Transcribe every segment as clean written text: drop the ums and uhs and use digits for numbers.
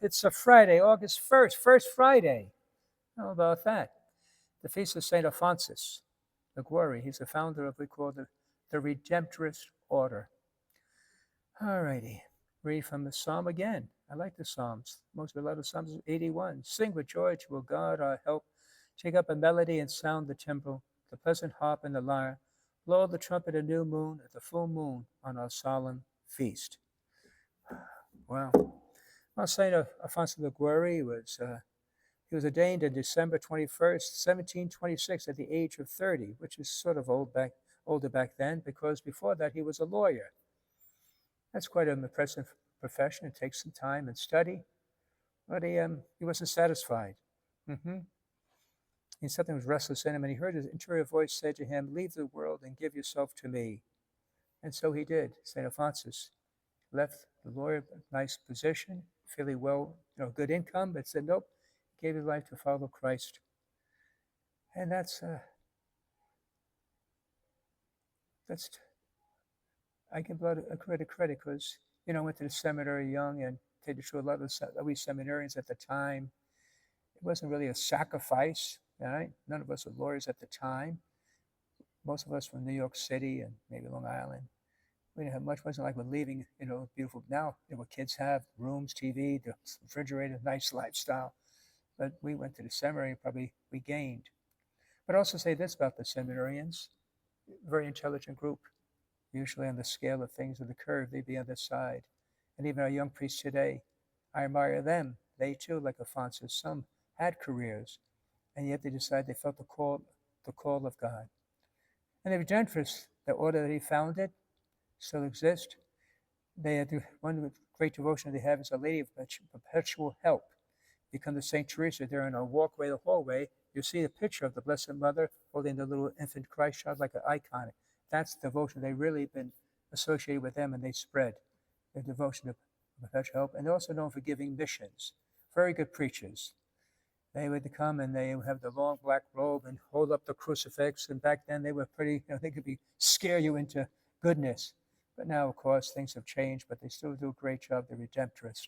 It's a Friday, August 1st, first Friday. How about that? The feast of St. Alphonsus Liguori. He's the founder of what we call the Redemptorist Order. All righty. Read from the Psalm again. I like the Psalms. Most beloved Psalms is 81. Sing with joy to a God our help. Take up a melody and sound the timbrel, the pleasant harp and the lyre. Blow the trumpet at new moon, at the full moon on our solemn feast. Well, Saint Alfonso Liguori he was ordained on December 21st, 1726, at the age of 30, which is sort of older back then, because before that he was a lawyer. That's quite an impressive profession. It takes some time and study, but he wasn't satisfied. Mm-hmm. And something was restless in him, and he heard his interior voice say to him, "Leave the world and give yourself to me." And so he did. St. Alphonsus left the lawyer, nice position, fairly well, good income, but said, nope, gave his life to follow Christ. And that's I give a lot of credit because, I went to the seminary young, and to tell you the truth, a lot of we seminarians at the time, it wasn't really a sacrifice, right? None of us were lawyers at the time. Most of us from New York City and maybe Long Island. We didn't have much. It wasn't like we're leaving, beautiful. Now, what kids have, rooms, TV, the refrigerator, nice lifestyle. But we went to the seminary, probably we gained. But I also say this about the seminarians, very intelligent group. Usually on the scale of things of the curve, they'd be on this side. And even our young priests today, I admire them. They too, like Alphonsus, some had careers, and yet they decided they felt the call of God. And the Redemptorists, the order that he founded, still exist. They had one great devotion they have is a Lady of Perpetual Help. Become the Saint Teresa there in our walkway, the hallway. You see a picture of the Blessed Mother holding the little infant Christ child like an icon. That's devotion. They've really been associated with them, and they spread their devotion to perpetual help. And they're also known for giving missions. Very good preachers. They would come and they would have the long black robe and hold up the crucifix. And back then they were pretty, they could scare you into goodness. But now, of course, things have changed, but they still do a great job, the Redemptorist.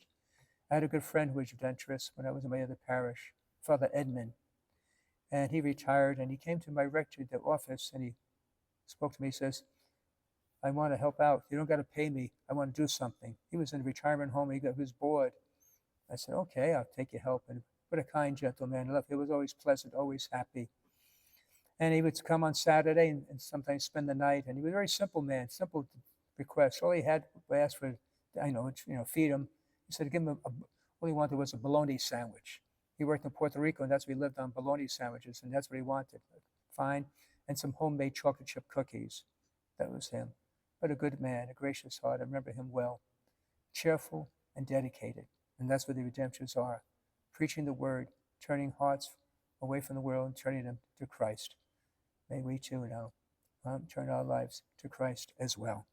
I had a good friend who was Redemptorist when I was in my other parish, Father Edmund. And he retired, and he came to my rectory, the office, and he spoke to me. He says, "I want to help out. You don't got to pay me. I want to do something." He was in a retirement home. He was bored. I said, "Okay, I'll take your help." And what a kind gentleman. He was always pleasant, always happy. And he would come on Saturday and sometimes spend the night. And he was a very simple man, simple requests. All he had, we asked for, feed him. He said, give him all he wanted was a bologna sandwich. He worked in Puerto Rico, and that's what he lived on, bologna sandwiches, and that's what he wanted. Fine. And some homemade chocolate chip cookies. That was him. But a good man, a gracious heart. I remember him well. Cheerful and dedicated. And that's what the Redemptorists are. Preaching the word, turning hearts away from the world and turning them to Christ. May we too now turn our lives to Christ as well.